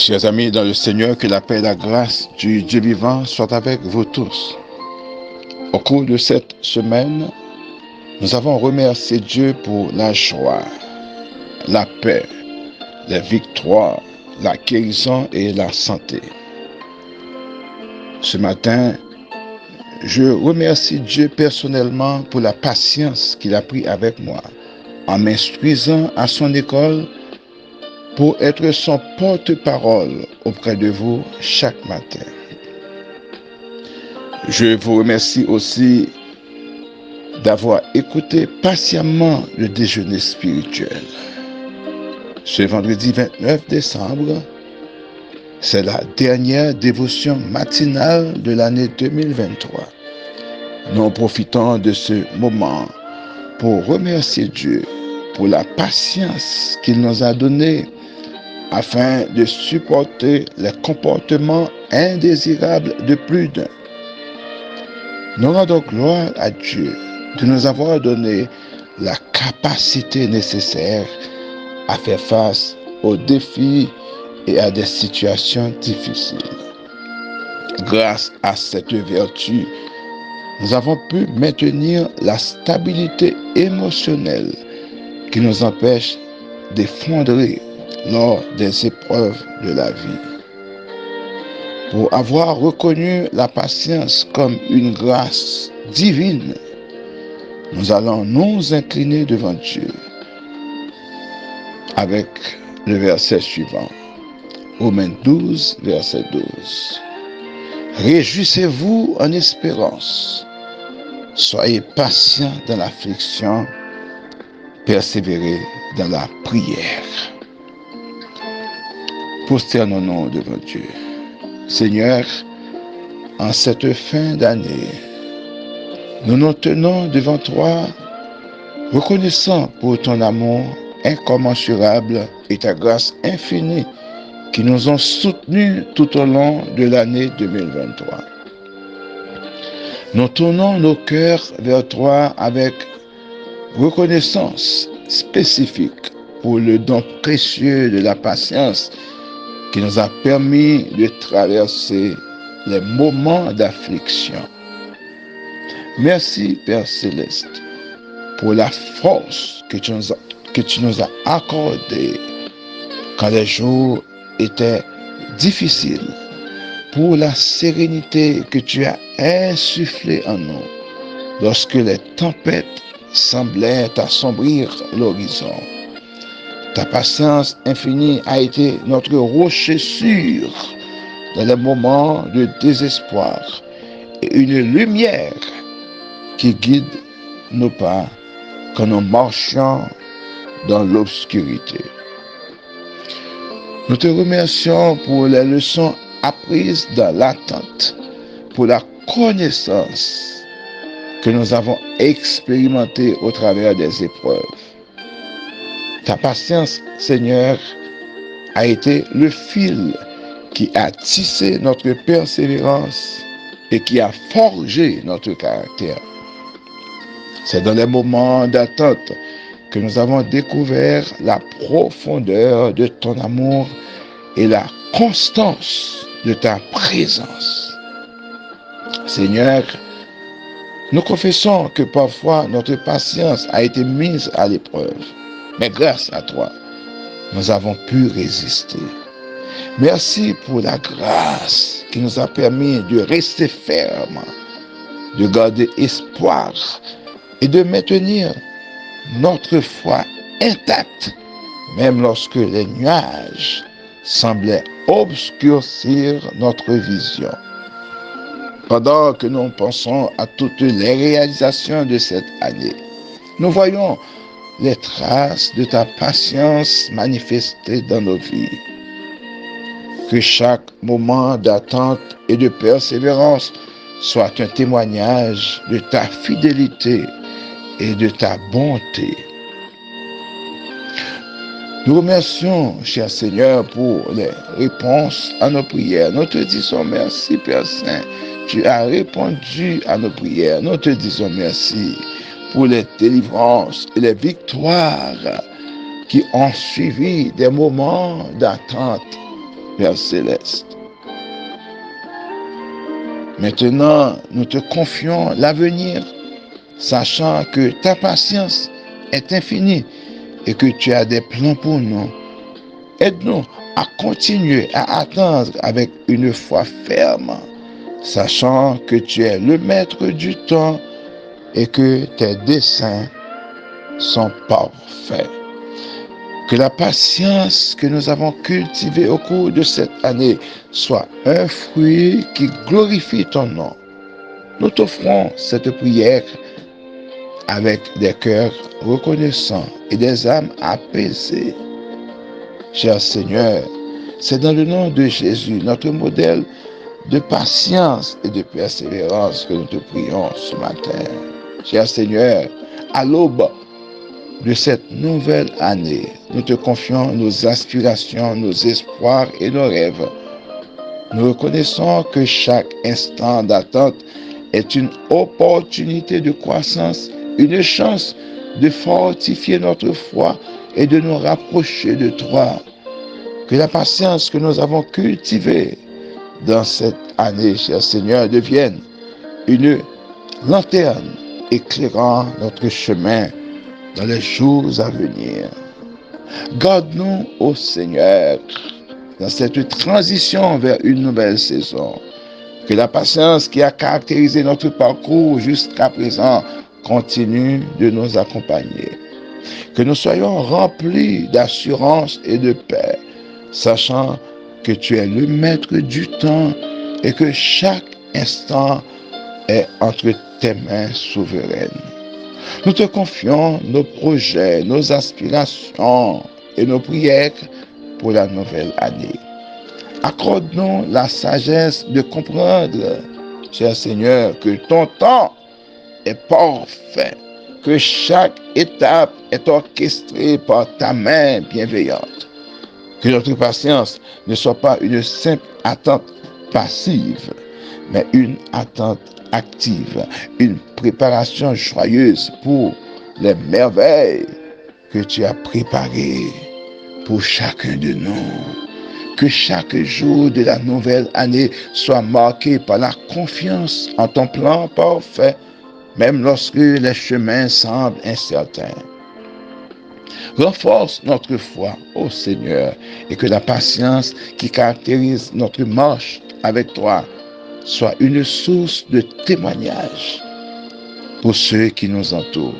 Chers amis dans le Seigneur, que la paix et la grâce du Dieu vivant soient avec vous tous. Au cours de cette semaine, nous avons remercié Dieu pour la joie, la paix, les victoires, la guérison et la santé. Ce matin, je remercie Dieu personnellement pour la patience qu'il a pris avec moi en m'instruisant à son école pour être son porte-parole auprès de vous chaque matin. Je vous remercie aussi d'avoir écouté patiemment le déjeuner spirituel. Ce vendredi 29 décembre, c'est la dernière dévotion matinale de l'année 2023. Nous profitons de ce moment pour remercier Dieu pour la patience qu'il nous a donnée afin de supporter les comportements indésirables de plus d'un. Nous rendons gloire à Dieu de nous avoir donné la capacité nécessaire à faire face aux défis et à des situations difficiles. Grâce à cette vertu, nous avons pu maintenir la stabilité émotionnelle qui nous empêche d'effondrer lors des épreuves de la vie. Pour avoir reconnu la patience comme une grâce divine, nous allons nous incliner devant Dieu avec le verset suivant. Romains 12, verset 12. Réjouissez-vous en espérance. Soyez patients dans l'affliction. Persévérez dans la prière. Prosternons-nous devant Dieu. Seigneur, en cette fin d'année, nous nous tenons devant toi, reconnaissant pour ton amour incommensurable et ta grâce infinie qui nous ont soutenus tout au long de l'année 2023. Nous tournons nos cœurs vers toi avec reconnaissance spécifique pour le don précieux de la patience qui nous a permis de traverser les moments d'affliction. Merci, Père Céleste, pour la force que tu nous as accordée quand les jours étaient difficiles, pour la sérénité que tu as insufflée en nous lorsque les tempêtes semblaient assombrir l'horizon. Ta patience infinie a été notre rocher sûr dans les moments de désespoir et une lumière qui guide nos pas quand nous marchions dans l'obscurité. Nous te remercions pour les leçons apprises dans l'attente, pour la connaissance que nous avons expérimentée au travers des épreuves. Ta patience, Seigneur, a été le fil qui a tissé notre persévérance et qui a forgé notre caractère. C'est dans les moments d'attente que nous avons découvert la profondeur de ton amour et la constance de ta présence. Seigneur, nous confessons que parfois notre patience a été mise à l'épreuve. Mais grâce à toi, nous avons pu résister. Merci pour la grâce qui nous a permis de rester fermes, de garder espoir et de maintenir notre foi intacte, même lorsque les nuages semblaient obscurcir notre vision. Pendant que nous pensons à toutes les réalisations de cette année, nous voyons les traces de ta patience manifestées dans nos vies. Que chaque moment d'attente et de persévérance soit un témoignage de ta fidélité et de ta bonté. Nous remercions, cher Seigneur, pour les réponses à nos prières. Nous te disons merci, Père Saint. Tu as répondu à nos prières. Nous te disons merci pour les délivrances et les victoires qui ont suivi des moments d'attente Père céleste. Maintenant, nous te confions l'avenir, sachant que ta patience est infinie et que tu as des plans pour nous. Aide-nous à continuer à attendre avec une foi ferme, sachant que tu es le maître du temps et que tes desseins sont parfaits. Que la patience que nous avons cultivée au cours de cette année soit un fruit qui glorifie ton nom. Nous t'offrons cette prière avec des cœurs reconnaissants et des âmes apaisées. Cher Seigneur, c'est dans le nom de Jésus, notre modèle de patience et de persévérance, que nous te prions ce matin. Cher Seigneur, à l'aube de cette nouvelle année, nous te confions nos aspirations, nos espoirs et nos rêves. Nous reconnaissons que chaque instant d'attente est une opportunité de croissance, une chance de fortifier notre foi et de nous rapprocher de toi. Que la patience que nous avons cultivée dans cette année, cher Seigneur, devienne une lanterne éclairant notre chemin dans les jours à venir. Garde-nous, ô Seigneur, dans cette transition vers une nouvelle saison. Que la patience qui a caractérisé notre parcours jusqu'à présent continue de nous accompagner. Que nous soyons remplis d'assurance et de paix, sachant que tu es le maître du temps et que chaque instant est entre tes mains souveraines. Nous te confions nos projets, nos aspirations et nos prières pour la nouvelle année. Accorde-nous la sagesse de comprendre, cher Seigneur, que ton temps est parfait, que chaque étape est orchestrée par ta main bienveillante. Que notre patience ne soit pas une simple attente passive, mais une attente active, une préparation joyeuse pour les merveilles que tu as préparées pour chacun de nous. Que chaque jour de la nouvelle année soit marqué par la confiance en ton plan parfait, même lorsque les chemins semblent incertains. Renforce notre foi, ô Seigneur, et que la patience qui caractérise notre marche avec toi soit une source de témoignage pour ceux qui nous entourent.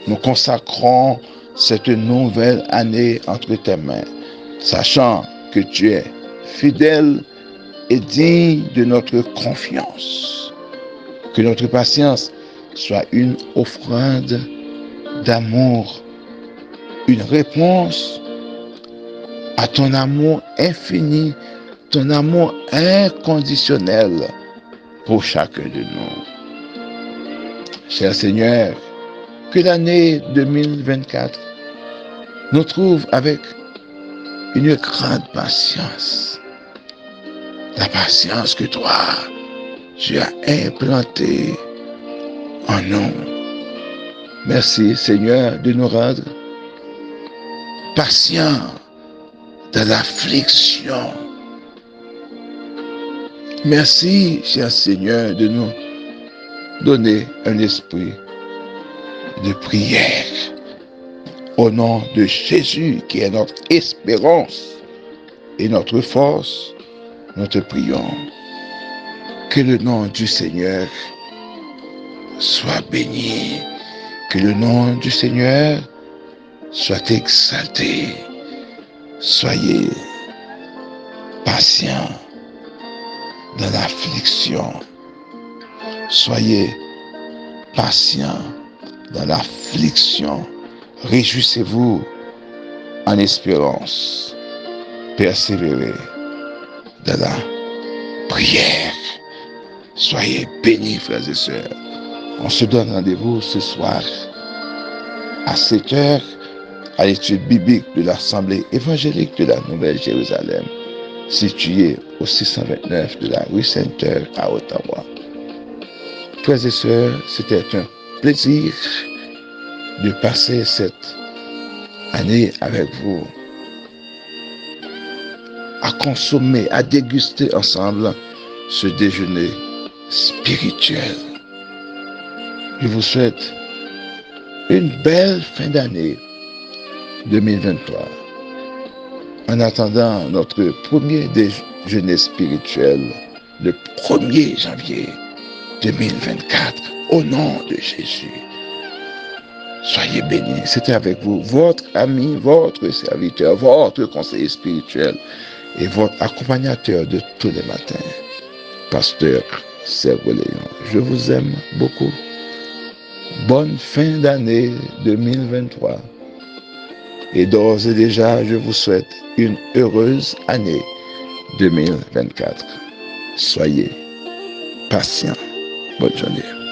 Nous consacrons cette nouvelle année entre tes mains, sachant que tu es fidèle et digne de notre confiance. Que notre patience soit une offrande d'amour, une réponse à ton amour infini, ton amour inconditionnel pour chacun de nous. Cher Seigneur, que l'année 2024 nous trouve avec une grande patience. La patience que toi, tu as implantée en nous. Merci Seigneur de nous rendre patients dans l'affliction. Merci, cher Seigneur, de nous donner un esprit de prière. Au nom de Jésus, qui est notre espérance et notre force, nous te prions. Que le nom du Seigneur soit béni. Que le nom du Seigneur soit exalté. Soyez patients dans l'affliction. Soyez patients dans l'affliction. Réjouissez-vous en espérance. Persévérez dans la prière. Soyez bénis, frères et sœurs. On se donne rendez-vous ce soir à 7 heures à l'étude biblique de l'Assemblée évangélique de la Nouvelle-Jérusalem, située au 629 de la rue Sainte-Heure à Ottawa. Frères et sœurs, c'était un plaisir de passer cette année avec vous. à consommer, à déguster ensemble ce déjeuner spirituel. Je vous souhaite une belle fin d'année 2023. En attendant notre premier déjeuner spirituel, le 1er janvier 2024, au nom de Jésus. Soyez bénis. C'était avec vous, votre ami, votre serviteur, votre conseiller spirituel et votre accompagnateur de tous les matins, Pasteur Serge Léon. Je vous aime beaucoup. Bonne fin d'année 2023. Et d'ores et déjà, je vous souhaite une heureuse année 2024. Soyez patients. Bonne journée.